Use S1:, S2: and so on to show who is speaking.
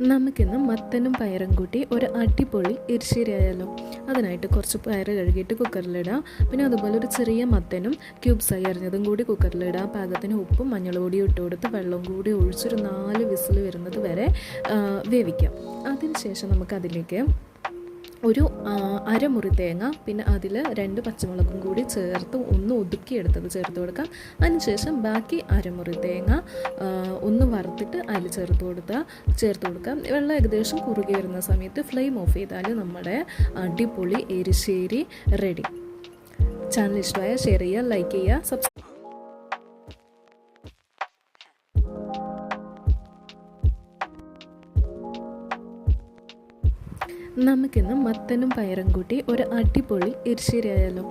S1: നമുക്കിന്ന് മത്തനും പയറും കൂട്ടി ഒരു അടിപൊളി എരിശ്ശേരി ആയാലോ. അതിനായിട്ട് കുറച്ച് പയർ കഴുകിയിട്ട് കുക്കറിലിടാം. പിന്നെ അതുപോലെ ഒരു ചെറിയ മത്തനും ക്യൂബ്സായി അരിഞ്ഞതും കൂടി കുക്കറിലിടാം. പാകത്തിന് ഉപ്പും മഞ്ഞൾപ്പൊടിയും ഇട്ട് കൊടുത്ത് വെള്ളവും കൂടി ഒഴിച്ചൊരു 4 വിസിൽ വരുന്നത് വരെ വേവിക്കാം. അതിനുശേഷം നമുക്കതിലേക്ക് ഒരു അരമുറി തേങ്ങ, പിന്നെ അതിൽ 2 പച്ചമുളകും കൂടി ചേർത്ത് ഒന്ന് ഒതുക്കിയെടുത്തത് ചേർത്ത് കൊടുക്കാം. അതിനുശേഷം ബാക്കി അരമുറി തേങ്ങ ഒന്ന് വറുത്തിട്ട് അതിൽ ചേർത്ത് കൊടുക്കാം. വെള്ളം ഏകദേശം കുറുകി വരുന്ന സമയത്ത് ഫ്ലെയിം ഓഫ് ചെയ്താൽ നമ്മുടെ അടിപൊളി എരിശ്ശേരി റെഡി. ചാനൽ ഇഷ്ടമായ ഷെയർ ചെയ്യുക, ലൈക്ക് ചെയ്യുക, സബ്സ്ക്രൈബ്. നമുക്കിന്ന് മത്തനും പയറും കൂട്ടി ഒരു അടിപൊളി എരിശ്ശേരി ആയാലോ.